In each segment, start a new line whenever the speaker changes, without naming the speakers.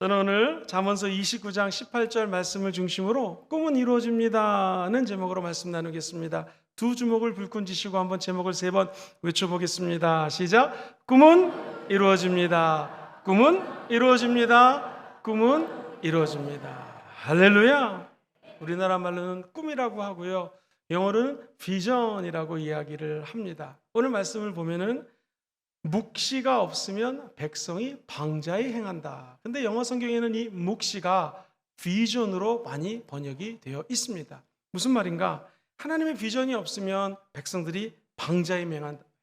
저는 오늘 잠언서 29장 18절 말씀을 중심으로 꿈은 이루어집니다는 제목으로 말씀 나누겠습니다. 두 주먹을 불끈 쥐시고 한번 제목을 3번 외쳐보겠습니다. 시작! 꿈은 이루어집니다. 꿈은 이루어집니다. 꿈은 이루어집니다. 할렐루야! 우리나라 말로는 꿈이라고 하고요, 영어로는 비전이라고 이야기를 합니다. 오늘 말씀을 보면은 묵시가 없으면 백성이 방자히 행한다. 근데 영어 성경에는 이 묵시가 비전으로 많이 번역이 되어 있습니다. 무슨 말인가? 하나님의 비전이 없으면 백성들이 방자히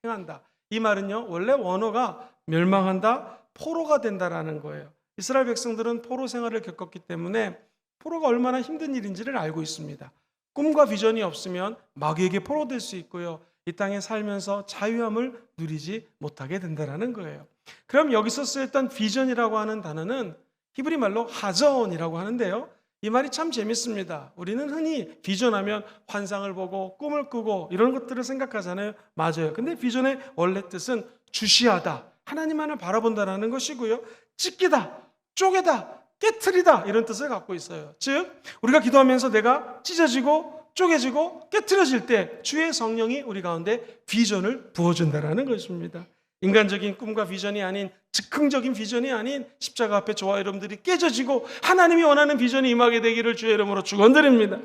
행한다. 이 말은요, 원래 원어가 멸망한다, 포로가 된다라는 거예요. 이스라엘 백성들은 포로 생활을 겪었기 때문에 포로가 얼마나 힘든 일인지를 알고 있습니다. 꿈과 비전이 없으면 마귀에게 포로될 수 있고요, 이 땅에 살면서 자유함을 누리지 못하게 된다는 거예요. 그럼 여기서 쓰였던 비전이라고 하는 단어는 히브리 말로 하전이라고 하는데요, 이 말이 참 재밌습니다. 우리는 흔히 비전하면 환상을 보고 꿈을 꾸고 이런 것들을 생각하잖아요. 맞아요. 근데 비전의 원래 뜻은 주시하다, 하나님만을 바라본다라는 것이고요, 찢기다, 쪼개다, 깨트리다 이런 뜻을 갖고 있어요. 즉 우리가 기도하면서 내가 찢어지고 쪼개지고 깨트려질 때 주의 성령이 우리 가운데 비전을 부어준다는 것입니다. 인간적인 꿈과 비전이 아닌, 즉흥적인 비전이 아닌 십자가 앞에 저와 여러분들이 깨져지고 하나님이 원하는 비전이 임하게 되기를 주의 이름으로 축원드립니다.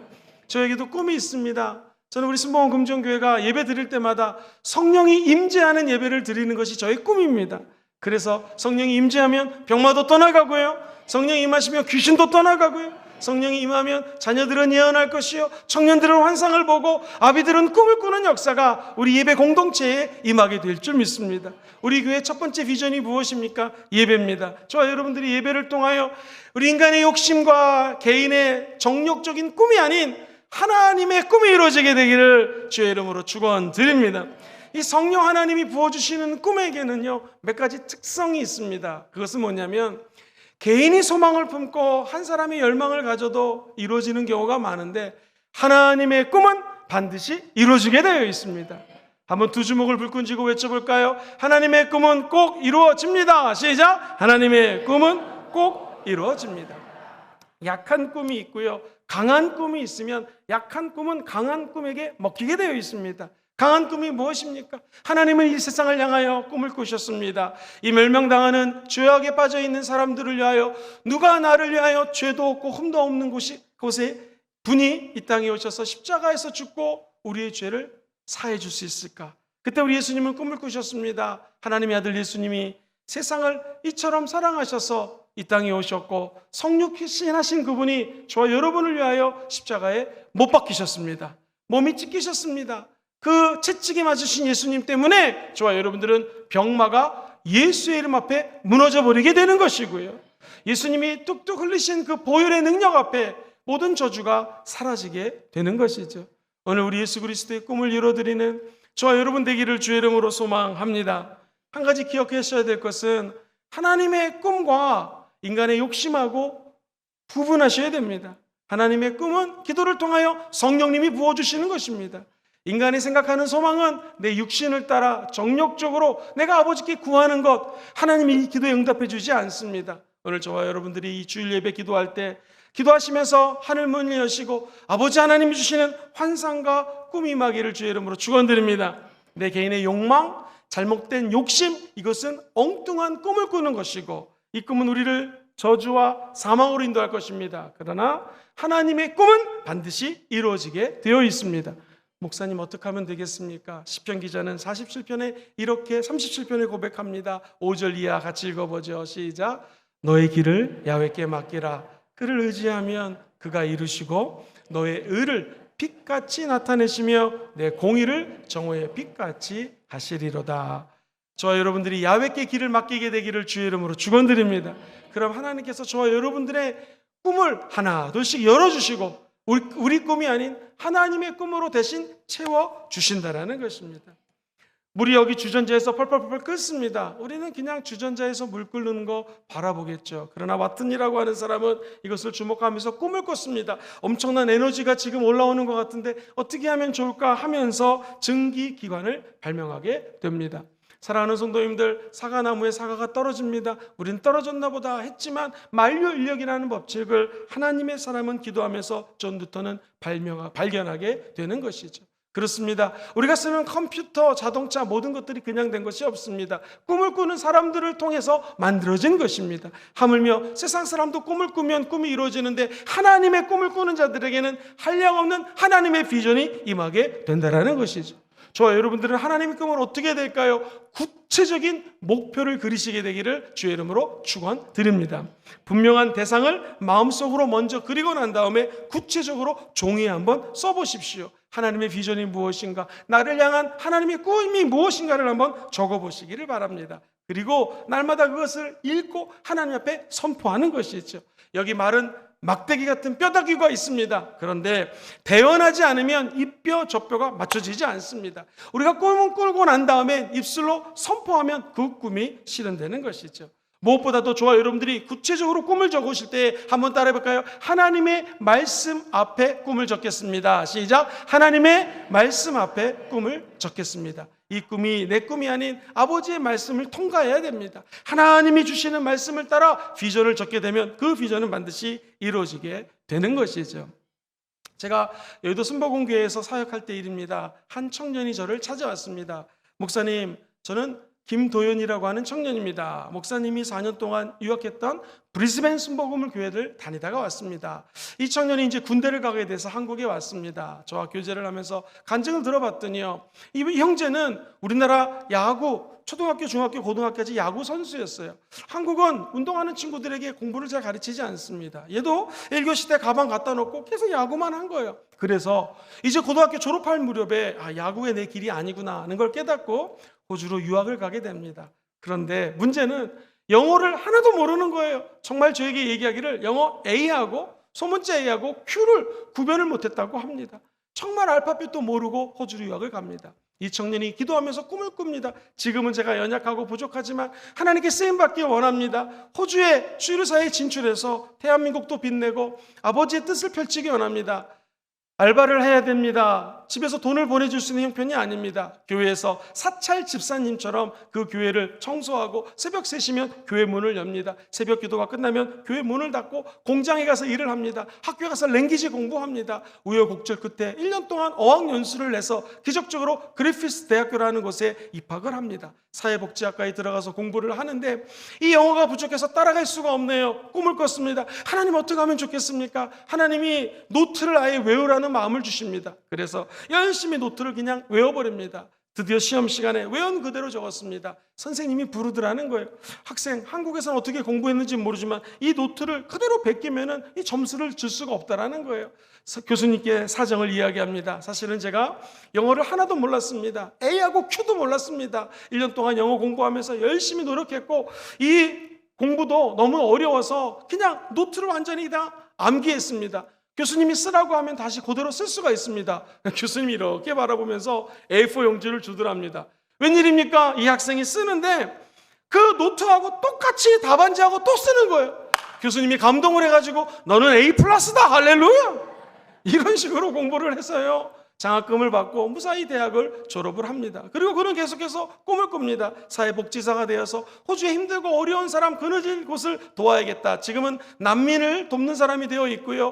저에게도 꿈이 있습니다. 저는 우리 순복음 금정교회가 예배 드릴 때마다 성령이 임재하는 예배를 드리는 것이 저의 꿈입니다. 그래서 성령이 임재하면 병마도 떠나가고요, 성령이 임하시면 귀신도 떠나가고요, 성령이 임하면 자녀들은 예언할 것이요, 청년들은 환상을 보고 아비들은 꿈을 꾸는 역사가 우리 예배 공동체에 임하게 될 줄 믿습니다. 우리 교회 첫 번째 비전이 무엇입니까? 예배입니다. 저와 여러분들이 예배를 통하여 우리 인간의 욕심과 개인의 정욕적인 꿈이 아닌 하나님의 꿈이 이루어지게 되기를 주의 이름으로 축원드립니다. 이 성령 하나님이 부어주시는 꿈에게는요, 몇 가지 특성이 있습니다. 그것은 뭐냐면, 개인이 소망을 품고 한 사람이 열망을 가져도 이루어지는 경우가 많은데 하나님의 꿈은 반드시 이루어지게 되어 있습니다. 한번 두 주먹을 불끈 쥐고 외쳐볼까요? 하나님의 꿈은 꼭 이루어집니다. 시작! 하나님의 꿈은 꼭 이루어집니다. 약한 꿈이 있고요, 강한 꿈이 있으면 약한 꿈은 강한 꿈에게 먹히게 되어 있습니다. 강한 꿈이 무엇입니까? 하나님은 이 세상을 향하여 꿈을 꾸셨습니다. 이 멸망당하는 죄악에 빠져있는 사람들을 위하여, 누가 나를 위하여 죄도 없고 흠도 없는 곳에 분이 이 땅에 오셔서 십자가에서 죽고 우리의 죄를 사해 줄 수 있을까? 그때 우리 예수님은 꿈을 꾸셨습니다. 하나님의 아들 예수님이 세상을 이처럼 사랑하셔서 이 땅에 오셨고 성육 희신하신 그분이 저와 여러분을 위하여 십자가에 못 박히셨습니다. 몸이 찢기셨습니다. 그 채찍에 맞으신 예수님 때문에 저와 여러분들은 병마가 예수의 이름 앞에 무너져 버리게 되는 것이고요, 예수님이 뚝뚝 흘리신 그 보혈의 능력 앞에 모든 저주가 사라지게 되는 것이죠. 오늘 우리 예수 그리스도의 꿈을 이루어드리는 저와 여러분 되기를 주의 이름으로 소망합니다. 한 가지 기억하셔야 될 것은 하나님의 꿈과 인간의 욕심하고 구분하셔야 됩니다. 하나님의 꿈은 기도를 통하여 성령님이 부어주시는 것입니다. 인간이 생각하는 소망은 내 육신을 따라 정욕적으로 내가 아버지께 구하는 것, 하나님이 이 기도에 응답해 주지 않습니다. 오늘 저와 여러분들이 이 주일 예배 기도할 때 기도하시면서 하늘 문을 여시고 아버지 하나님이 주시는 환상과 꿈이 임하기를 주의 이름으로 축원드립니다. 내 개인의 욕망, 잘못된 욕심, 이것은 엉뚱한 꿈을 꾸는 것이고 이 꿈은 우리를 저주와 사망으로 인도할 것입니다. 그러나 하나님의 꿈은 반드시 이루어지게 되어 있습니다. 목사님 어떻게 하면 되겠습니까? 시편 기자는 47편에 이렇게 37편에 고백합니다. 5절 이하 같이 읽어보죠. 시작! 너의 길을 야훼께 맡기라. 그를 의지하면 그가 이루시고 너의 의를 빛같이 나타내시며 내 공의를 정오의 빛같이 하시리로다. 저와 여러분들이 야훼께 길을 맡기게 되기를 주의 이름으로 축원드립니다. 그럼 하나님께서 저와 여러분들의 꿈을 하나 둘씩 열어주시고 우리 꿈이 아닌 하나님의 꿈으로 대신 채워주신다는 것입니다. 물이 여기 주전자에서 펄펄펄 끓습니다. 우리는 그냥 주전자에서 물 끓는 거 바라보겠죠. 그러나 왓튼이라고 하는 사람은 이것을 주목하면서 꿈을 꿨습니다. 엄청난 에너지가 지금 올라오는 것 같은데 어떻게 하면 좋을까 하면서 증기기관을 발명하게 됩니다. 사랑하는 성도님들, 사과나무에 사과가 떨어집니다. 우린 떨어졌나 보다 했지만 만류인력이라는 법칙을 하나님의 사람은 기도하면서 존 루터는 발견하게 되는 것이죠. 그렇습니다. 우리가 쓰는 컴퓨터, 자동차 모든 것들이 그냥 된 것이 없습니다. 꿈을 꾸는 사람들을 통해서 만들어진 것입니다. 하물며 세상 사람도 꿈을 꾸면 꿈이 이루어지는데 하나님의 꿈을 꾸는 자들에게는 한량없는 하나님의 비전이 임하게 된다는 것이죠. 저와 여러분들은 하나님의 꿈은 어떻게 될까요? 구체적인 목표를 그리시게 되기를 주의 이름으로 축원드립니다. 분명한 대상을 마음속으로 먼저 그리고 난 다음에 구체적으로 종이에 한번 써보십시오. 하나님의 비전이 무엇인가, 나를 향한 하나님의 꿈이 무엇인가를 한번 적어보시기를 바랍니다. 그리고 날마다 그것을 읽고 하나님 앞에 선포하는 것이죠. 여기 말은 막대기 같은 뼈다귀가 있습니다. 그런데 대언하지 않으면 이 뼈 저 뼈가 맞춰지지 않습니다. 우리가 꿈을 꾸고 난 다음에 입술로 선포하면 그 꿈이 실현되는 것이죠. 무엇보다도 저와 여러분들이 구체적으로 꿈을 적으실 때 한번 따라해볼까요? 하나님의 말씀 앞에 꿈을 적겠습니다. 시작. 하나님의 말씀 앞에 꿈을 적겠습니다. 이 꿈이 내 꿈이 아닌 아버지의 말씀을 통과해야 됩니다. 하나님이 주시는 말씀을 따라 비전을 적게 되면 그 비전은 반드시 이루어지게 되는 것이죠. 제가 여의도 순복음교회에서 사역할 때 일입니다. 한 청년이 저를 찾아왔습니다. 목사님, 저는 김도연이라고 하는 청년입니다. 목사님이 4년 동안 유학했던 브리스벤 순복음을 교회를 다니다가 왔습니다. 이 청년이 이제 군대를 가게 돼서 한국에 왔습니다. 저와 교제를 하면서 간증을 들어봤더니요, 이 형제는 우리나라 야구, 초등학교, 중학교, 고등학교까지 야구 선수였어요. 한국은 운동하는 친구들에게 공부를 잘 가르치지 않습니다. 얘도 1교시 때 가방 갖다 놓고 계속 야구만 한 거예요. 그래서 이제 고등학교 졸업할 무렵에 야구가 내 길이 아니구나 하는 걸 깨닫고 호주로 유학을 가게 됩니다. 그런데 문제는 영어를 하나도 모르는 거예요. 정말 저에게 얘기하기를 영어 A하고 소문자 A하고 Q를 구별을 못했다고 합니다. 정말 알파벳도 모르고 호주로 유학을 갑니다. 이 청년이 기도하면서 꿈을 꿉니다. 지금은 제가 연약하고 부족하지만 하나님께 쓰임받기 원합니다. 호주의 주일사에 진출해서 대한민국도 빛내고 아버지의 뜻을 펼치기 원합니다. 알바를 해야 됩니다. 집에서 돈을 보내줄 수 있는 형편이 아닙니다. 교회에서 사찰 집사님처럼 그 교회를 청소하고 새벽 3시면 교회 문을 엽니다. 새벽 기도가 끝나면 교회 문을 닫고 공장에 가서 일을 합니다. 학교에 가서 랭귀지 공부합니다. 우여곡절 끝에 1년 동안 어학연수를 내서 기적적으로 그리피스 대학교라는 곳에 입학을 합니다. 사회복지학과에 들어가서 공부를 하는데 이 영어가 부족해서 따라갈 수가 없네요. 꿈을 꿨습니다. 하나님 어떻게 하면 좋겠습니까? 하나님이 노트를 아예 외우라는 마음을 주십니다. 그래서 열심히 노트를 그냥 외워버립니다. 드디어 시험 시간에 외운 그대로 적었습니다. 선생님이 부르더라는 거예요. 학생, 한국에서는 어떻게 공부했는지 모르지만 이 노트를 그대로 베끼면은 이 점수를 줄 수가 없다라는 거예요. 교수님께 사정을 이야기합니다. 사실은 제가 영어를 하나도 몰랐습니다. A하고 Q도 몰랐습니다. 1년 동안 영어 공부하면서 열심히 노력했고 이 공부도 너무 어려워서 그냥 노트를 완전히 다 암기했습니다. 교수님이 쓰라고 하면 다시 그대로 쓸 수가 있습니다. 교수님이 이렇게 바라보면서 A4 용지를 주더랍니다. 웬일입니까? 이 학생이 쓰는데 그 노트하고 똑같이 답안지하고 또 쓰는 거예요. 교수님이 감동을 해가지고 너는 A 플러스다 할렐루야, 이런 식으로 공부를 해서요 장학금을 받고 무사히 대학을 졸업을 합니다. 그리고 그는 계속해서 꿈을 꿉니다. 사회복지사가 되어서 호주에 힘들고 어려운 사람, 그늘진 곳을 도와야겠다. 지금은 난민을 돕는 사람이 되어 있고요.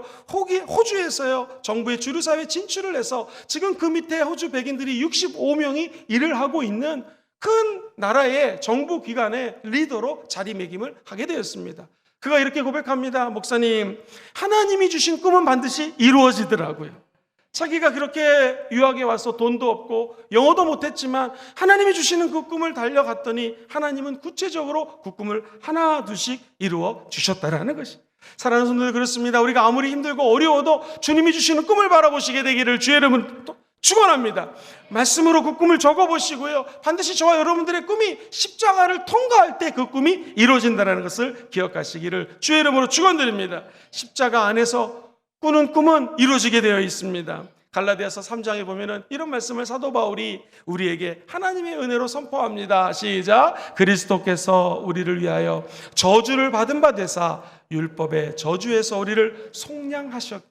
호주에서요 정부의 주류사회에 진출을 해서 지금 그 밑에 호주 백인들이 65명이 일을 하고 있는 큰 나라의 정부 기관의 리더로 자리매김을 하게 되었습니다. 그가 이렇게 고백합니다. 목사님, 하나님이 주신 꿈은 반드시 이루어지더라고요. 자기가 그렇게 유학에 와서 돈도 없고 영어도 못했지만 하나님이 주시는 그 꿈을 달려갔더니 하나님은 구체적으로 그 꿈을 하나 둘씩 이루어 주셨다라는 것이. 사랑하는 성도들, 그렇습니다. 우리가 아무리 힘들고 어려워도 주님이 주시는 꿈을 바라보시게 되기를 주의 이름으로 축원합니다. 말씀으로 그 꿈을 적어보시고요, 반드시 저와 여러분들의 꿈이 십자가를 통과할 때 그 꿈이 이루어진다는 것을 기억하시기를 주의 이름으로 축원드립니다. 십자가 안에서 꾸는 꿈은 이루어지게 되어 있습니다. 갈라디아서 3장에 보면은 이런 말씀을 사도 바울이 우리에게 하나님의 은혜로 선포합니다. 시작. 그리스도께서 우리를 위하여 저주를 받은 바 되사 율법의 저주에서 우리를 속량하셨기,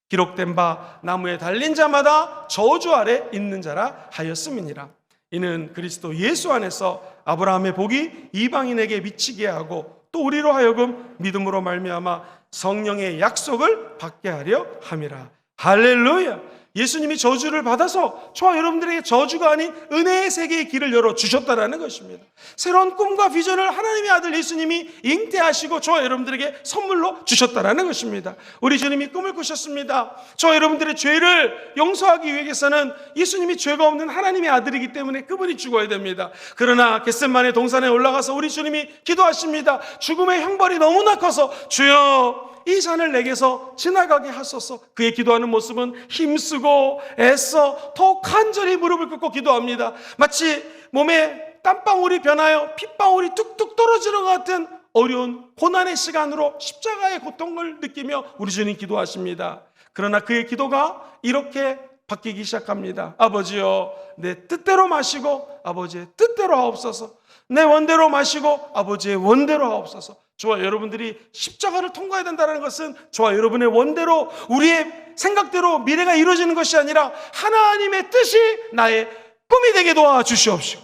기록된 바 나무에 달린 자마다 저주 아래 있는 자라 하였음이니라. 이는 그리스도 예수 안에서 아브라함의 복이 이방인에게 미치게 하고 또 우리로 하여금 믿음으로 말미암아 성령의 약속을 받게 하려 함이라. 할렐루야. 예수님이 저주를 받아서 저와 여러분들에게 저주가 아닌 은혜의 세계의 길을 열어주셨다는 것입니다. 새로운 꿈과 비전을 하나님의 아들 예수님이 잉태하시고 저와 여러분들에게 선물로 주셨다는 것입니다. 우리 주님이 꿈을 꾸셨습니다. 저와 여러분들의 죄를 용서하기 위해서는 예수님이 죄가 없는 하나님의 아들이기 때문에 그분이 죽어야 됩니다. 그러나 겟세마네 동산에 올라가서 우리 주님이 기도하십니다. 죽음의 형벌이 너무나 커서 주여 이 잔을 내게서 지나가게 하소서. 그의 기도하는 모습은 힘쓰고 애써 더욱 간절히 무릎을 꿇고 기도합니다. 마치 몸에 땀방울이 변하여 핏방울이 뚝뚝 떨어지는 것 같은 어려운 고난의 시간으로 십자가의 고통을 느끼며 우리 주님 기도하십니다. 그러나 그의 기도가 이렇게 바뀌기 시작합니다. 아버지여, 내 뜻대로 마시고 아버지의 뜻대로 하옵소서. 내 원대로 마시고 아버지의 원대로 하옵소서. 저와 여러분들이 십자가를 통과해야 된다는 것은 저와 여러분의 원대로 우리의 생각대로 미래가 이루어지는 것이 아니라 하나님의 뜻이 나의 꿈이 되게 도와주시옵시고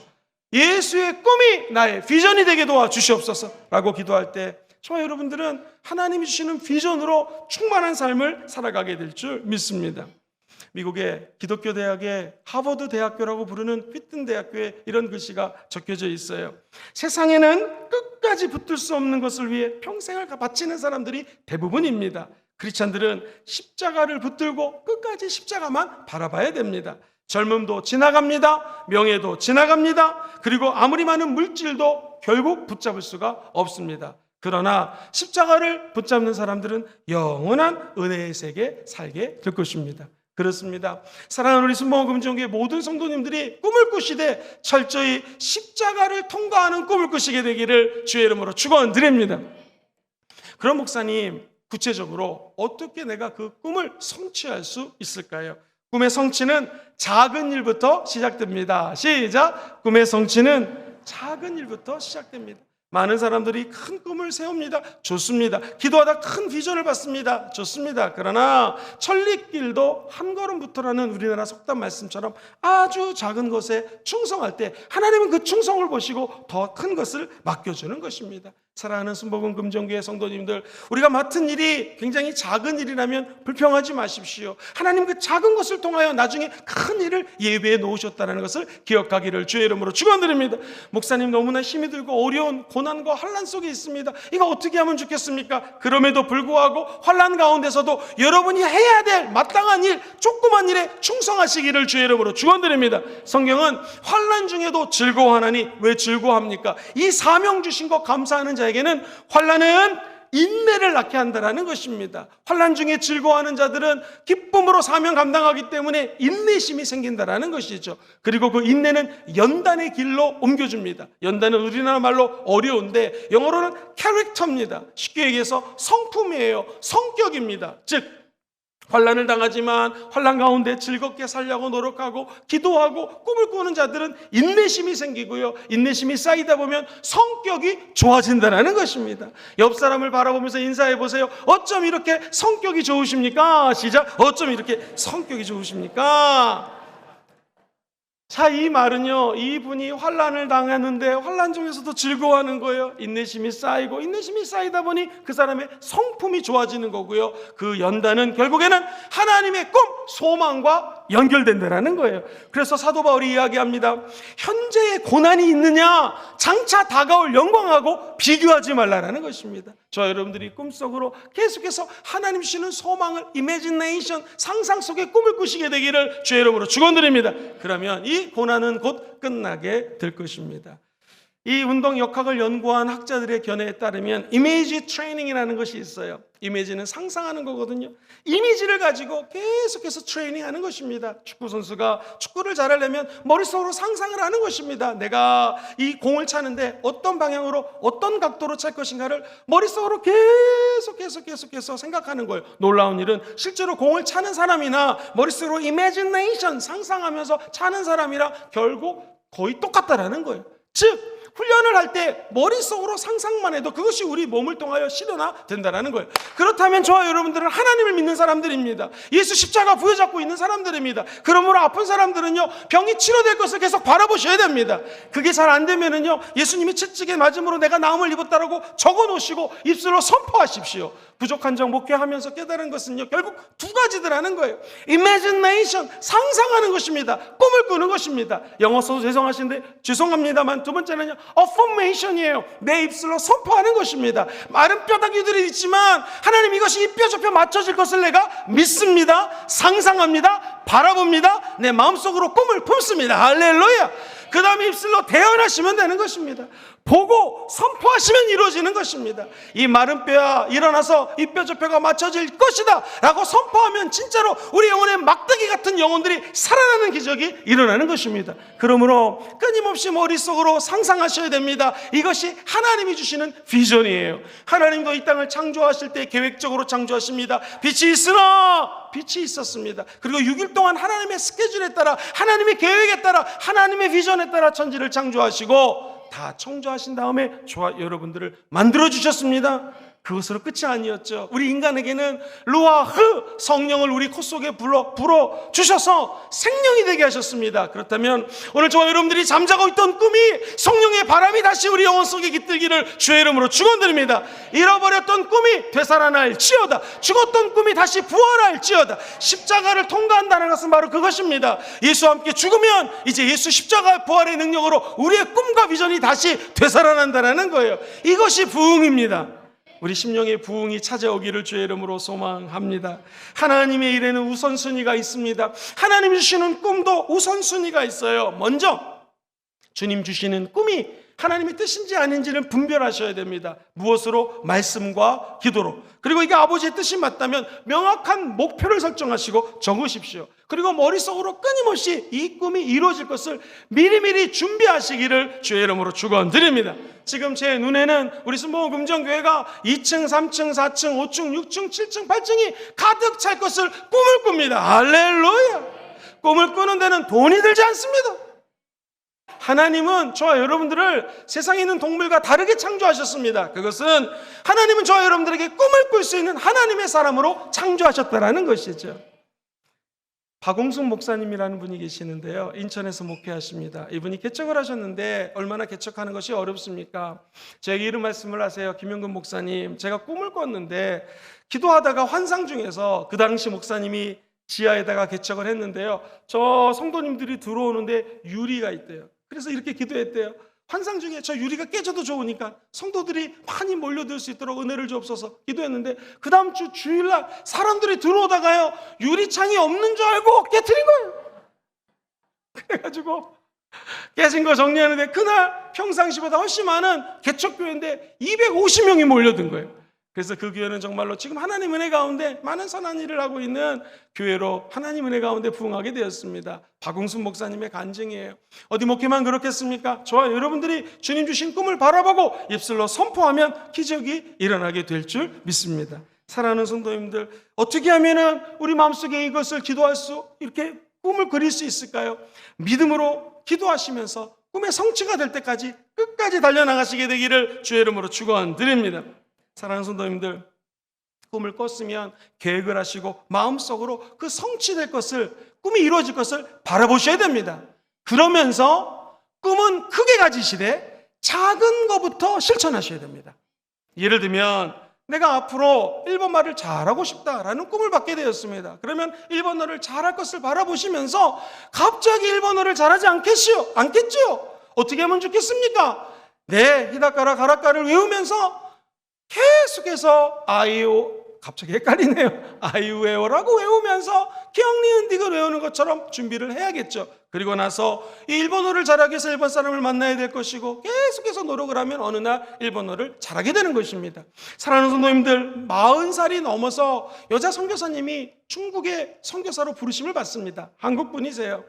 예수의 꿈이 나의 비전이 되게 도와주시옵소서 라고 기도할 때 저와 여러분들은 하나님이 주시는 비전으로 충만한 삶을 살아가게 될 줄 믿습니다. 미국의 기독교 대학의 하버드 대학교라고 부르는 휘튼 대학교에 이런 글씨가 적혀져 있어요. 세상에는 끝까지 붙들 수 없는 것을 위해 평생을 바치는 사람들이 대부분입니다. 크리스찬들은 십자가를 붙들고 끝까지 십자가만 바라봐야 됩니다. 젊음도 지나갑니다. 명예도 지나갑니다. 그리고 아무리 많은 물질도 결국 붙잡을 수가 없습니다. 그러나 십자가를 붙잡는 사람들은 영원한 은혜의 세계에 살게 될 것입니다. 그렇습니다. 사랑하는 우리 순복음 금정교회 모든 성도님들이 꿈을 꾸시되 철저히 십자가를 통과하는 꿈을 꾸시게 되기를 주의 이름으로 축원드립니다. 그럼 목사님, 구체적으로 어떻게 내가 그 꿈을 성취할 수 있을까요? 꿈의 성취는 작은 일부터 시작됩니다. 시작! 꿈의 성취는 작은 일부터 시작됩니다. 많은 사람들이 큰 꿈을 세웁니다. 좋습니다. 기도하다 큰 비전을 받습니다. 좋습니다. 그러나 천리길도 한 걸음부터라는 우리나라 속담 말씀처럼 아주 작은 것에 충성할 때 하나님은 그 충성을 보시고 더 큰 것을 맡겨주는 것입니다. 사랑하는 순복음 금정교회 성도님들, 우리가 맡은 일이 굉장히 작은 일이라면 불평하지 마십시오. 하나님 그 작은 것을 통하여 나중에 큰 일을 예배해 놓으셨다는 것을 기억하기를 주의 이름으로 축원드립니다. 목사님 너무나 힘이 들고 어려운 고난과 환난 속에 있습니다. 이거 어떻게 하면 좋겠습니까? 그럼에도 불구하고 환난 가운데서도 여러분이 해야 될 마땅한 일, 조그만 일에 충성하시기를 주의 이름으로 축원드립니다. 성경은 환난 중에도 즐거워하나니 왜 즐거워합니까? 이 사명 주신 거 감사하는 자에게는 환난은 인내를 낳게 한다는 것입니다. 환난 중에 즐거워하는 자들은 기쁨으로 사명 감당하기 때문에 인내심이 생긴다는 것이죠. 그리고 그 인내는 연단의 길로 옮겨줍니다. 연단은 우리나라 말로 어려운데 영어로는 캐릭터입니다. 쉽게 얘기해서 성품이에요. 성격입니다. 즉 환난을 당하지만 환난 가운데 즐겁게 살려고 노력하고 기도하고 꿈을 꾸는 자들은 인내심이 생기고요. 인내심이 쌓이다 보면 성격이 좋아진다는 것입니다. 옆 사람을 바라보면서 인사해 보세요. 어쩜 이렇게 성격이 좋으십니까? 시작. 어쩜 이렇게 성격이 좋으십니까? 자, 이 말은요, 이분이 환난을 당했는데 환난 중에서도 즐거워하는 거예요. 인내심이 쌓이고 인내심이 쌓이다 보니 그 사람의 성품이 좋아지는 거고요. 그 연단은 결국에는 하나님의 꿈, 소망과 연결된다는 거예요. 그래서 사도 바울이 이야기합니다. 현재의 고난이 있느냐, 장차 다가올 영광하고 비교하지 말라는 것입니다. 저 여러분들이 꿈속으로 계속해서 하나님 주시는 소망을 이미지네이션, 상상 속의 꿈을 꾸시게 되기를 주의 이름으로 축원드립니다. 그러면 이 고난은 곧 끝나게 될 것입니다. 이 운동 역학을 연구한 학자들의 견해에 따르면 이미지 트레이닝이라는 것이 있어요. 이미지는 상상하는 거거든요. 이미지를 가지고 계속해서 트레이닝하는 것입니다. 축구 선수가 축구를 잘하려면 머릿속으로 상상을 하는 것입니다. 내가 이 공을 차는데 어떤 방향으로 어떤 각도로 찰 것인가를 머릿속으로 계속해서 생각하는 거예요. 놀라운 일은 실제로 공을 차는 사람이나 머릿속으로 이미지네이션 상상하면서 차는 사람이랑 결국 거의 똑같다라는 거예요. 즉 훈련을 할 때 머릿속으로 상상만 해도 그것이 우리 몸을 통하여 실현화된다는 거예요. 그렇다면 저와 여러분들은 하나님을 믿는 사람들입니다. 예수 십자가 부여잡고 있는 사람들입니다. 그러므로 아픈 사람들은요, 병이 치료될 것을 계속 바라보셔야 됩니다. 그게 잘 안 되면은요, 예수님이 채찍에 맞음으로 내가 나음을 입었다라고 적어 놓으시고 입술로 선포하십시오. 부족한 점 목회하면서 깨달은 것은요, 결국 두 가지더라는 거예요. imagination, 상상하는 것입니다. 꿈을 꾸는 것입니다. 영어 써도 죄송합니다만 두 번째는요, affirmation이에요. 내 입술로 선포하는 것입니다. 마른 뼈다귀들이 있지만 하나님, 이것이 이 뼈 저 뼈 맞춰질 것을 내가 믿습니다. 상상합니다. 바라봅니다. 내 마음속으로 꿈을 품습니다. 할렐루야. 그 다음에 입술로 대언하시면 되는 것입니다. 보고 선포하시면 이루어지는 것입니다. 이 마른 뼈야, 일어나서 이 뼈 저 뼈가 맞춰질 것이다 라고 선포하면 진짜로 우리 영혼의 막대기 같은 영혼들이 살아나는 기적이 일어나는 것입니다. 그러므로 끊임없이 머릿속으로 상상하셔야 됩니다. 이것이 하나님이 주시는 비전이에요. 하나님도 이 땅을 창조하실 때 계획적으로 창조하십니다. 빛이 있으나 빛이 있었습니다. 그리고 6일 동안 하나님의 스케줄에 따라, 하나님의 계획에 따라, 하나님의 비전에 따라 천지를 창조하시고 다 청조하신 다음에 저와 여러분들을 만들어 주셨습니다. 그것으로 끝이 아니었죠. 우리 인간에게는 루아흐, 성령을 우리 코 속에 불어 주셔서 생명이 되게 하셨습니다. 그렇다면 오늘 저와 여러분들이 잠자고 있던 꿈이 성령의 바람이 다시 우리 영혼 속에 깃들기를 주의 이름으로 축원드립니다. 잃어버렸던 꿈이 되살아날지어다. 죽었던 꿈이 다시 부활할지어다. 십자가를 통과한다는 것은 바로 그것입니다. 예수와 함께 죽으면 이제 예수 십자가 부활의 능력으로 우리의 꿈과 비전이 다시 되살아난다는 거예요. 이것이 부흥입니다. 우리 심령의 부흥이 찾아오기를 주의 이름으로 소망합니다. 하나님의 일에는 우선순위가 있습니다. 하나님 주시는 꿈도 우선순위가 있어요. 먼저 주님 주시는 꿈이 하나님의 뜻인지 아닌지는 분별하셔야 됩니다. 무엇으로? 말씀과 기도로. 그리고 이게 아버지의 뜻이 맞다면 명확한 목표를 설정하시고 적으십시오. 그리고 머릿속으로 끊임없이 이 꿈이 이루어질 것을 미리미리 준비하시기를 주의 이름으로 축원드립니다. 지금 제 눈에는 우리 순복음 금정교회가 2층, 3층, 4층, 5층, 6층, 7층, 8층이 가득 찰 것을 꿈을 꿉니다. 할렐루야. 꿈을 꾸는 데는 돈이 들지 않습니다. 하나님은 저와 여러분들을 세상에 있는 동물과 다르게 창조하셨습니다. 그것은 하나님은 저와 여러분들에게 꿈을 꿀 수 있는 하나님의 사람으로 창조하셨다라는 것이죠. 박홍순 목사님이라는 분이 계시는데요, 인천에서 목회하십니다. 이분이 개척을 하셨는데 얼마나 개척하는 것이 어렵습니까? 저에게 이런 말씀을 하세요. 김영근 목사님, 제가 꿈을 꿨는데 기도하다가 환상 중에서, 그 당시 목사님이 지하에다가 개척을 했는데요, 저 성도님들이 들어오는데 유리가 있대요. 그래서 이렇게 기도했대요. 환상 중에 저 유리가 깨져도 좋으니까 성도들이 많이 몰려들 수 있도록 은혜를 주옵소서 기도했는데, 그 다음 주 주일날 사람들이 들어오다가요, 유리창이 없는 줄 알고 깨트린 거예요. 그래가지고 깨진 거 정리하는데 그날 평상시보다 훨씬 많은 개척교회인데 250명이 몰려든 거예요. 그래서 그 교회는 정말로 지금 하나님 은혜 가운데 많은 선한 일을 하고 있는 교회로 하나님 은혜 가운데 부흥하게 되었습니다. 박웅순 목사님의 간증이에요. 어디 목회만 그렇겠습니까? 저와 여러분들이 주님 주신 꿈을 바라보고 입술로 선포하면 기적이 일어나게 될 줄 믿습니다. 사랑하는 성도님들, 어떻게 하면은 우리 마음속에 이것을 기도할 수, 이렇게 꿈을 그릴 수 있을까요? 믿음으로 기도하시면서 꿈의 성취가 될 때까지 끝까지 달려나가시게 되기를 주의 이름으로 축원드립니다. 사랑하는 성도님들, 꿈을 꿨으면 계획을 하시고 마음속으로 그 성취될 것을, 꿈이 이루어질 것을 바라보셔야 됩니다. 그러면서 꿈은 크게 가지시되 작은 것부터 실천하셔야 됩니다. 예를 들면 내가 앞으로 일본말을 잘하고 싶다라는 꿈을 갖게 되었습니다. 그러면 일본어를 잘할 것을 바라보시면서 갑자기 일본어를 잘하지 않겠지요? 어떻게 하면 좋겠습니까? 네, 히다카라 가라카를 외우면서 계속해서 갑자기 헷갈리네요. 아이우에오라고 외우면서 경리은딕을 외우는 것처럼 준비를 해야겠죠. 그리고 나서 이 일본어를 잘하기 위해서 일본 사람을 만나야 될 것이고, 계속해서 노력을 하면 어느 날 일본어를 잘하게 되는 것입니다. 사랑하는 성도님들, 40살이 넘어서 여자 선교사님이 중국의 선교사로 부르심을 받습니다. 한국 분이세요.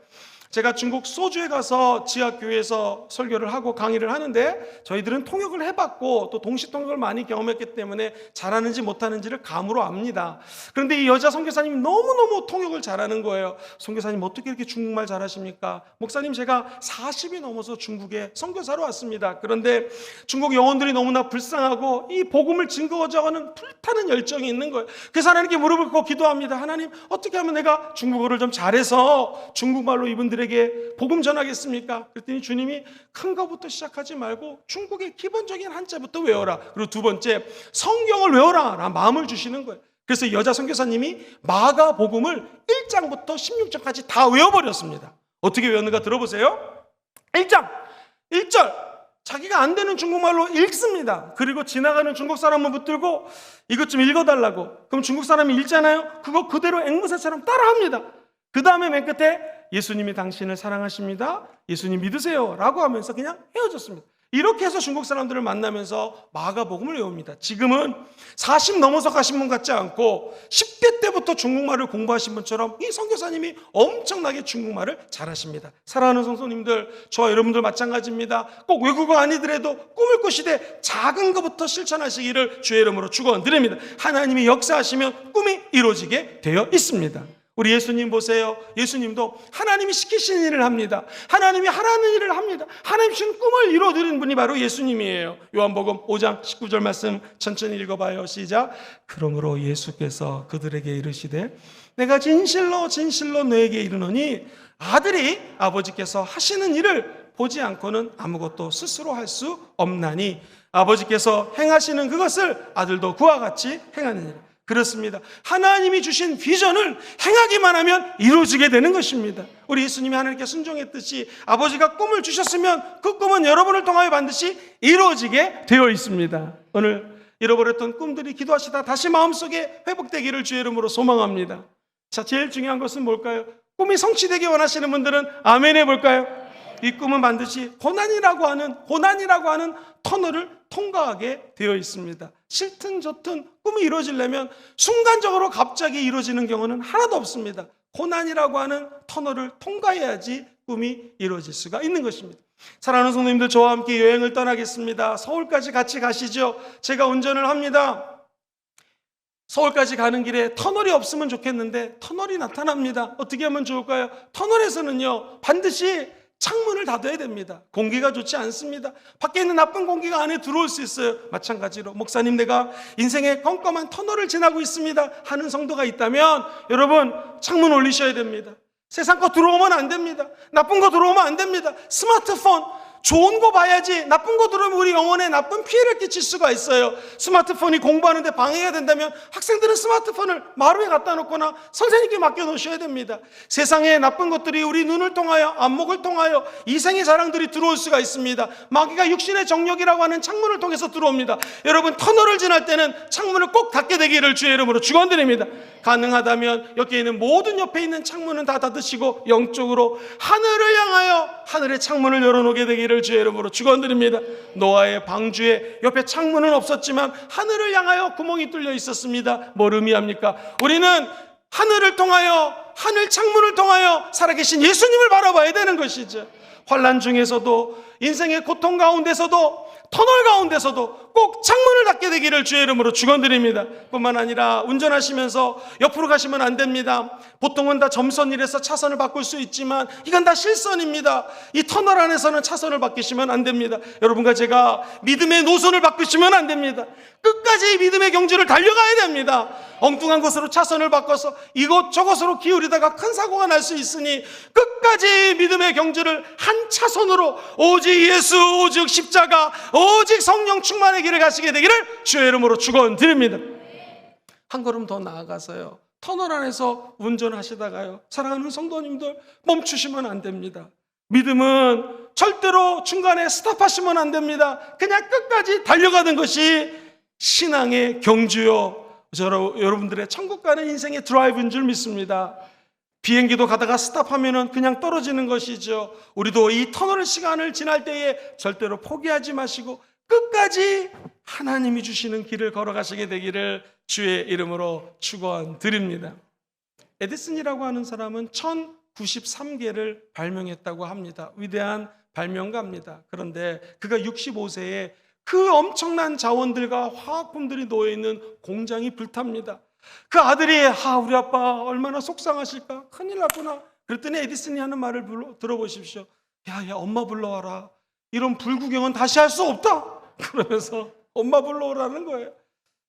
제가 중국 소주에 가서 지하교회에서 설교를 하고 강의를 하는데 저희들은 통역을 해봤고 또 동시통역을 많이 경험했기 때문에 잘하는지 못하는지를 감으로 압니다. 그런데 이 여자 선교사님이 너무너무 통역을 잘하는 거예요. 선교사님 어떻게 이렇게 중국말 잘하십니까? 목사님 제가 40이 넘어서 중국에 선교사로 왔습니다. 그런데 중국 영혼들이 너무나 불쌍하고 이 복음을 증거하자는 불타는 열정이 있는 거예요. 그래서 하나님께 무릎을 꿇고 기도합니다. 하나님 어떻게 하면 내가 중국어를 좀 잘해서 중국말로 이분들에게 복음 전하겠습니까? 그랬더니 주님이 큰 거부터 시작하지 말고 중국의 기본적인 한자부터 외워라. 그리고 두 번째 성경을 외워라 라는 마음을 주시는 거예요. 그래서 여자 선교사님이 마가복음을 1장부터 16장까지 다 외워버렸습니다. 어떻게 외웠는가 들어보세요. 1장 1절 자기가 안 되는 중국말로 읽습니다. 그리고 지나가는 중국 사람을 붙들고 이것 좀 읽어달라고. 그럼 중국 사람이 읽잖아요. 그거 그대로 앵무새처럼 따라합니다. 그 다음에 맨 끝에 예수님이 당신을 사랑하십니다. 예수님 믿으세요 라고 하면서 그냥 헤어졌습니다. 이렇게 해서 중국 사람들을 만나면서 마가복음을 외웁니다. 지금은 40 넘어서 가신 분 같지 않고 10대 때부터 중국말을 공부하신 분처럼 이 선교사님이 엄청나게 중국말을 잘하십니다. 사랑하는 성도님들, 저와 여러분들 마찬가지입니다. 꼭 외국어 아니더라도 꿈을 꾸시되 작은 것부터 실천하시기를 주의 이름으로 축원드립니다. 하나님이 역사하시면 꿈이 이루어지게 되어 있습니다. 우리 예수님 보세요. 예수님도 하나님이 시키신 일을 합니다. 하나님이 하라는 일을 합니다. 하나님 주신 꿈을 이루어드리는 분이 바로 예수님이에요. 요한복음 5장 19절 말씀 천천히 읽어봐요. 시작. 그러므로 예수께서 그들에게 이르시되 내가 진실로 진실로 너에게 이르노니 아들이 아버지께서 하시는 일을 보지 않고는 아무것도 스스로 할 수 없나니 아버지께서 행하시는 그것을 아들도 그와 같이 행하느니라. 그렇습니다. 하나님이 주신 비전을 행하기만 하면 이루어지게 되는 것입니다. 우리 예수님이 하나님께 순종했듯이 아버지가 꿈을 주셨으면 그 꿈은 여러분을 통하여 반드시 이루어지게 되어 있습니다. 오늘 잃어버렸던 꿈들이 기도하시다 다시 마음속에 회복되기를 주의 이름으로 소망합니다. 자, 제일 중요한 것은 뭘까요? 꿈이 성취되기 원하시는 분들은 아멘 해볼까요? 이 꿈은 반드시 고난이라고 하는 터널을 통과하게 되어 있습니다. 싫든 좋든 꿈이 이루어지려면 순간적으로 갑자기 이루어지는 경우는 하나도 없습니다. 고난이라고 하는 터널을 통과해야지 꿈이 이루어질 수가 있는 것입니다. 사랑하는 성도님들, 저와 함께 여행을 떠나겠습니다. 서울까지 같이 가시죠. 제가 운전을 합니다. 서울까지 가는 길에 터널이 없으면 좋겠는데 터널이 나타납니다. 어떻게 하면 좋을까요? 터널에서는요 반드시 창문을 닫아야 됩니다. 공기가 좋지 않습니다. 밖에 있는 나쁜 공기가 안에 들어올 수 있어요. 마찬가지로 목사님 내가 인생의 껌껌한 터널을 지나고 있습니다 하는 성도가 있다면 여러분 창문 올리셔야 됩니다. 세상 거 들어오면 안 됩니다. 나쁜 거 들어오면 안 됩니다. 스마트폰 좋은 거 봐야지 나쁜 거 들어오면 우리 영혼에 나쁜 피해를 끼칠 수가 있어요. 스마트폰이 공부하는데 방해가 된다면 학생들은 스마트폰을 마루에 갖다 놓거나 선생님께 맡겨 놓으셔야 됩니다. 세상에 나쁜 것들이 우리 눈을 통하여 안목을 통하여 이생의 자랑들이 들어올 수가 있습니다. 마귀가 육신의 정력이라고 하는 창문을 통해서 들어옵니다. 여러분 터널을 지날 때는 창문을 꼭 닫게 되기를 주의 이름으로 축원드립니다. 가능하다면 여기에 있는 모든 옆에 있는 창문은 다 닫으시고 영적으로 하늘을 향하여 하늘의 창문을 열어놓게 되기를 주의 이름으로 축원드립니다. 노아의 방주에 옆에 창문은 없었지만 하늘을 향하여 구멍이 뚫려 있었습니다. 뭘 의미합니까? 우리는 하늘을 통하여 하늘 창문을 통하여 살아계신 예수님을 바라봐야 되는 것이죠. 환난 중에서도 인생의 고통 가운데서도 터널 가운데서도 꼭 창문을 닫게 되기를 주의 이름으로 축원드립니다. 뿐만 아니라 운전하시면서 옆으로 가시면 안 됩니다. 보통은 다 점선일에서 차선을 바꿀 수 있지만 이건 다 실선입니다. 이 터널 안에서는 차선을 바꾸시면 안 됩니다. 여러분과 제가 믿음의 노선을 바꾸시면 안 됩니다. 끝까지 믿음의 경주를 달려가야 됩니다. 엉뚱한 곳으로 차선을 바꿔서 이곳저곳으로 기울이다가 큰 사고가 날 수 있으니 끝까지 믿음의 경주를 한 차선으로 오직 예수, 오직 십자가, 오직 성령 충만의 길을 가시게 되기를 주의 이름으로 축원드립니다. 한 걸음 더 나아가서요, 터널 안에서 운전하시다가요, 사랑하는 성도님들 멈추시면 안 됩니다. 믿음은 절대로 중간에 스탑하시면 안 됩니다. 그냥 끝까지 달려가는 것이 신앙의 경주요, 여러분들의 천국 가는 인생의 드라이브인 줄 믿습니다. 비행기도 가다가 스탑하면은 그냥 떨어지는 것이죠. 우리도 이 터널 시간을 지날 때에 절대로 포기하지 마시고 끝까지 하나님이 주시는 길을 걸어가시게 되기를 주의 이름으로 축원드립니다. 에디슨이라고 하는 사람은 93개를 발명했다고 합니다. 위대한 발명가입니다. 그런데 그가 65세에 그 엄청난 자원들과 화학품들이 놓여있는 공장이 불탑니다. 그 아들이 우리 아빠 얼마나 속상하실까, 큰일 났구나. 그랬더니 에디슨이 하는 말을 들어보십시오. 야 엄마 불러와라. 이런 불구경은 다시 할 수 없다. 그러면서 엄마 불러오라는 거예요.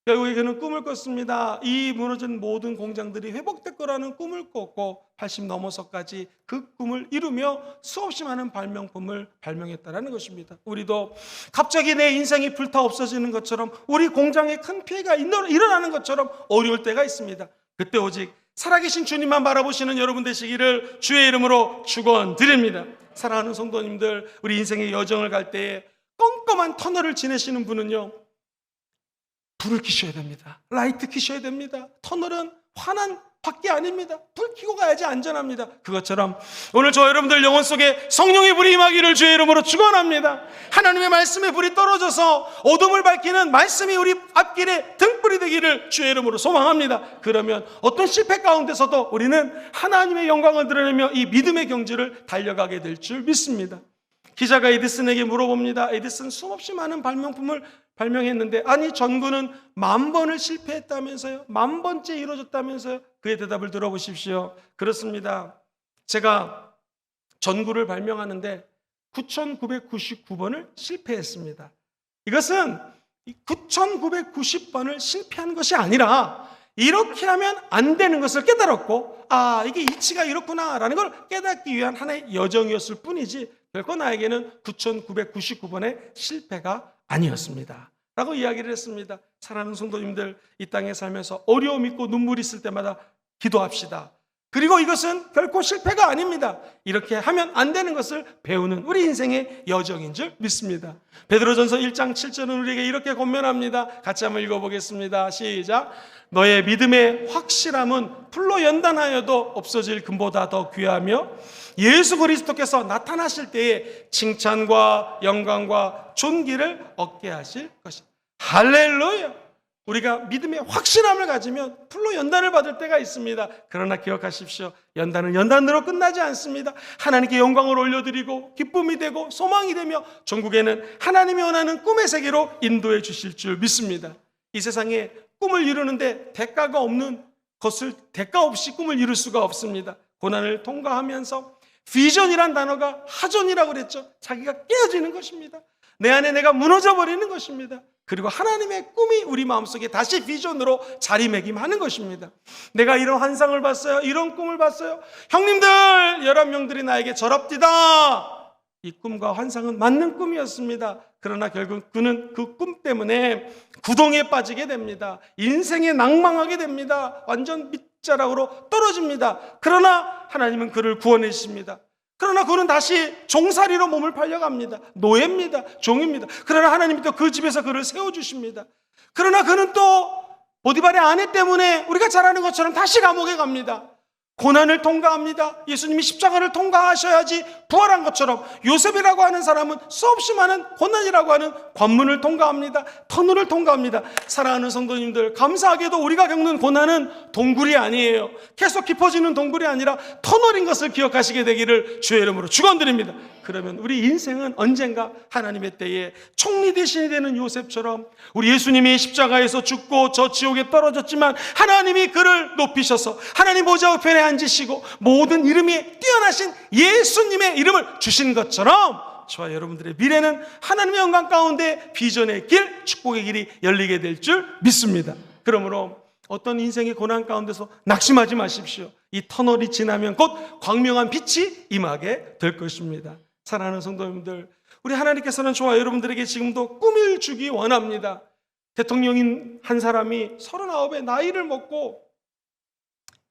결국에 그는 꿈을 꿨습니다. 이 무너진 모든 공장들이 회복될 거라는 꿈을 꿨고 80 넘어서까지 그 꿈을 이루며 수없이 많은 발명품을 발명했다는 것입니다. 우리도 갑자기 내 인생이 불타 없어지는 것처럼, 우리 공장에 큰 피해가 일어나는 것처럼 어려울 때가 있습니다. 그때 오직 살아계신 주님만 바라보시는 여러분 되시기를 주의 이름으로 축원드립니다. 사랑하는 성도님들, 우리 인생의 여정을 갈 때에 껌껌한 터널을 지내시는 분은요, 불을 켜셔야 됩니다. 라이트 켜셔야 됩니다. 터널은 환한 밖에 아닙니다. 불 켜고 가야지 안전합니다. 그것처럼 오늘 저 여러분들 영혼 속에 성령의 불이 임하기를 주의 이름으로 축원합니다. 하나님의 말씀의 불이 떨어져서 어둠을 밝히는 말씀이 우리 앞길에 등불이 되기를 주의 이름으로 소망합니다. 그러면 어떤 실패 가운데서도 우리는 하나님의 영광을 드러내며 이 믿음의 경주를 달려가게 될 줄 믿습니다. 기자가 에디슨에게 물어봅니다. 에디슨 수없이 많은 발명품을 발명했는데, 아니 전구는 10,000번을 실패했다면서요? 10,000번째 이루어졌다면서요? 그의 대답을 들어보십시오. 그렇습니다. 제가 전구를 발명하는데 9,999번을 실패했습니다. 이것은 9,990번을 실패한 것이 아니라 이렇게 하면 안 되는 것을 깨달았고, 이게 이치가 이렇구나라는 걸 깨닫기 위한 하나의 여정이었을 뿐이지 결코 나에게는 9,999번의 실패가 아니었습니다 라고 이야기를 했습니다. 사랑하는 성도님들, 이 땅에 살면서 어려움 있고 눈물이 있을 때마다 기도합시다. 그리고 이것은 결코 실패가 아닙니다. 이렇게 하면 안 되는 것을 배우는 우리 인생의 여정인 줄 믿습니다. 베드로전서 1장 7절은 우리에게 이렇게 권면합니다. 같이 한번 읽어보겠습니다. 시작. 너의 믿음의 확실함은 풀로 연단하여도 없어질 금보다 더 귀하며 예수 그리스도께서 나타나실 때에 칭찬과 영광과 존귀를 얻게 하실 것입니다. 할렐루야! 우리가 믿음의 확실함을 가지면 풀로 연단을 받을 때가 있습니다. 그러나 기억하십시오. 연단은 연단으로 끝나지 않습니다. 하나님께 영광을 올려드리고 기쁨이 되고 소망이 되며 전국에는 하나님이 원하는 꿈의 세계로 인도해 주실 줄 믿습니다. 이 세상에 꿈을 이루는데 대가가 없는 것을 대가 없이 꿈을 이룰 수가 없습니다. 고난을 통과하면서 비전이란 단어가 하전이라고 그랬죠. 자기가 깨어지는 것입니다. 내 안에 내가 무너져 버리는 것입니다. 그리고 하나님의 꿈이 우리 마음속에 다시 비전으로 자리매김하는 것입니다. 내가 이런 환상을 봤어요. 이런 꿈을 봤어요. 형님들 11명들이 나에게 절합디다. 이 꿈과 환상은 맞는 꿈이었습니다. 그러나 결국 그는 그 꿈 때문에 구덩이에 빠지게 됩니다. 인생에 낭망하게 됩니다. 완전 밑자락으로 떨어집니다. 그러나 하나님은 그를 구원해 주십니다. 그러나 그는 다시 종살이로 몸을 팔려갑니다. 노예입니다. 종입니다. 그러나 하나님이 또 그 집에서 그를 세워주십니다. 그러나 그는 또 보디발의 아내 때문에 우리가 잘 아는 것처럼 다시 감옥에 갑니다. 고난을 통과합니다. 예수님이 십자가를 통과하셔야지 부활한 것처럼 요셉이라고 하는 사람은 수없이 많은 고난이라고 하는 관문을 통과합니다. 터널을 통과합니다. 사랑하는 성도님들, 감사하게도 우리가 겪는 고난은 동굴이 아니에요. 계속 깊어지는 동굴이 아니라 터널인 것을 기억하시게 되기를 주의 이름으로 축원드립니다. 그러면 우리 인생은 언젠가 하나님의 때에 총리 대신이 되는 요셉처럼 우리 예수님이 십자가에서 죽고 저 지옥에 떨어졌지만 하나님이 그를 높이셔서 하나님 보좌 우편에 앉으시고 모든 이름이 뛰어나신 예수님의 이름을 주신 것처럼 저와 여러분들의 미래는 하나님의 영광 가운데 비전의 길, 축복의 길이 열리게 될 줄 믿습니다. 그러므로 어떤 인생의 고난 가운데서 낙심하지 마십시오. 이 터널이 지나면 곧 광명한 빛이 임하게 될 것입니다. 사랑하는 성도님들, 우리 하나님께서는 저와 여러분들에게 지금도 꿈을 주기 원합니다. 대통령인 한 사람이 39의 나이를 먹고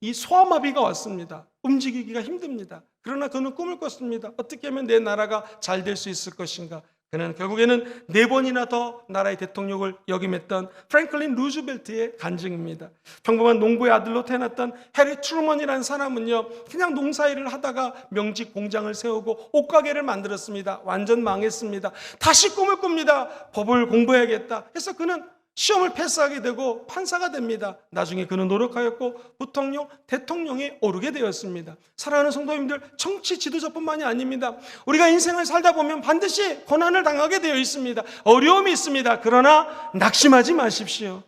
이 소아마비가 왔습니다. 움직이기가 힘듭니다. 그러나 그는 꿈을 꿨습니다. 어떻게 하면 내 나라가 잘 될 수 있을 것인가. 그는 결국에는 4번이나 더 나라의 대통령을 역임했던 프랭클린 루즈벨트의 간증입니다. 평범한 농부의 아들로 태어났던 해리 트루먼이라는 사람은요, 그냥 농사일을 하다가 명직 공장을 세우고 옷가게를 만들었습니다. 완전 망했습니다. 다시 꿈을 꿉니다. 법을 공부해야겠다 해서 그는 시험을 패스하게 되고 판사가 됩니다. 나중에 그는 노력하였고 부통령, 대통령에 오르게 되었습니다. 사랑하는 성도님들, 정치 지도자뿐만이 아닙니다. 우리가 인생을 살다 보면 반드시 고난을 당하게 되어 있습니다. 어려움이 있습니다. 그러나 낙심하지 마십시오.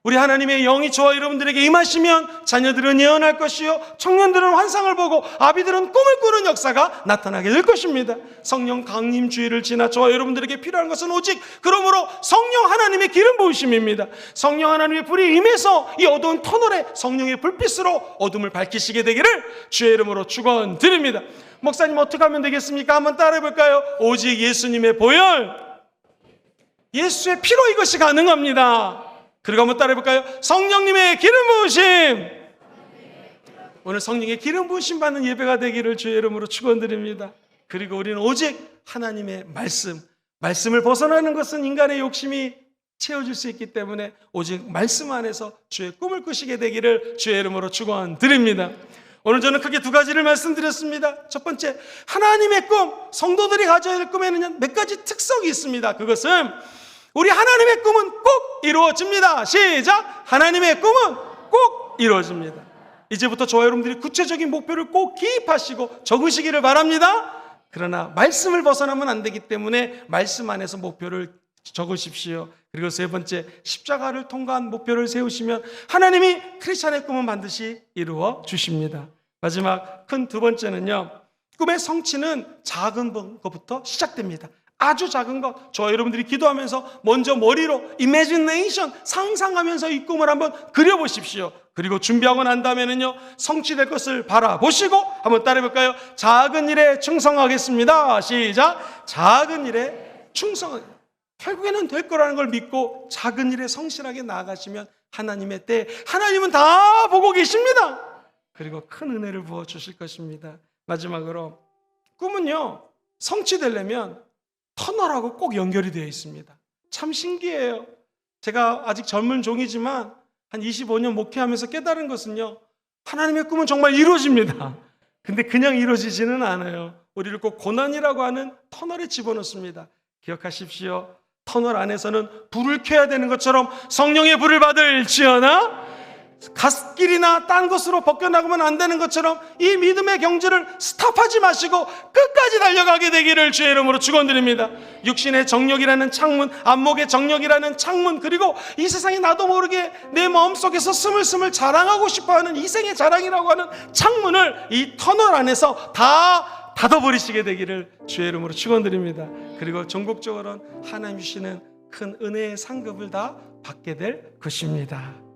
우리 하나님의 영이 저와 여러분들에게 임하시면 자녀들은 예언할 것이요, 청년들은 환상을 보고 아비들은 꿈을 꾸는 역사가 나타나게 될 것입니다. 성령 강림 주의를 지나 저와 여러분들에게 필요한 것은 오직 그러므로 성령 하나님의 기름 부으심입니다. 성령 하나님의 불이 임해서 이 어두운 터널에 성령의 불빛으로 어둠을 밝히시게 되기를 주의 이름으로 축원드립니다. 목사님, 어떻게 하면 되겠습니까? 한번 따라해 볼까요? 오직 예수님의 보혈, 예수의 피로 이것이 가능합니다. 그리고 한번 따라해볼까요? 성령님의 기름 부으심. 오늘 성령의 기름 부으심 받는 예배가 되기를 주의 이름으로 축원드립니다. 그리고 우리는 오직 하나님의 말씀을 벗어나는 것은 인간의 욕심이 채워줄 수 있기 때문에 오직 말씀 안에서 주의 꿈을 꾸시게 되기를 주의 이름으로 축원드립니다. 오늘 저는 크게 두 가지를 말씀드렸습니다. 첫 번째, 하나님의 꿈, 성도들이 가져야 될 꿈에는 몇 가지 특성이 있습니다. 그것은 우리 하나님의 꿈은 꼭 이루어집니다. 시작! 하나님의 꿈은 꼭 이루어집니다. 이제부터 저와 여러분들이 구체적인 목표를 꼭 기입하시고 적으시기를 바랍니다. 그러나 말씀을 벗어나면 안 되기 때문에 말씀 안에서 목표를 적으십시오. 그리고 세 번째, 십자가를 통과한 목표를 세우시면 하나님이 크리스찬의 꿈은 반드시 이루어 주십니다. 마지막 큰 두 번째는요, 꿈의 성취는 작은 것부터 시작됩니다. 아주 작은 것, 저와 여러분들이 기도하면서 먼저 머리로 imagination, 상상하면서 이 꿈을 한번 그려보십시오. 그리고 준비하고 난 다음에는요, 성취될 것을 바라보시고 한번 따라해볼까요? 작은 일에 충성하겠습니다. 시작! 작은 일에 충성. 결국에는 될 거라는 걸 믿고 작은 일에 성실하게 나아가시면 하나님의 때, 하나님은 다 보고 계십니다. 그리고 큰 은혜를 부어주실 것입니다. 마지막으로, 꿈은요, 성취되려면 터널하고 꼭 연결이 되어 있습니다. 참 신기해요. 제가 아직 젊은 종이지만 한 25년 목회하면서 깨달은 것은요, 하나님의 꿈은 정말 이루어집니다. 근데 그냥 이루어지지는 않아요. 우리를 꼭 고난이라고 하는 터널에 집어넣습니다. 기억하십시오. 터널 안에서는 불을 켜야 되는 것처럼 성령의 불을 받을지어나 갓길이나 딴 곳으로 벗겨나가면 안 되는 것처럼 이 믿음의 경주를 스탑하지 마시고 끝까지 달려가게 되기를 주의 이름으로 축원드립니다. 육신의 정욕이라는 창문, 안목의 정욕이라는 창문, 그리고 이 세상에 나도 모르게 내 마음속에서 스물스물 자랑하고 싶어하는 이생의 자랑이라고 하는 창문을 이 터널 안에서 다 닫아버리시게 되기를 주의 이름으로 축원드립니다. 그리고 전국적으로는 하나님 주시는 큰 은혜의 상급을 다 받게 될 것입니다.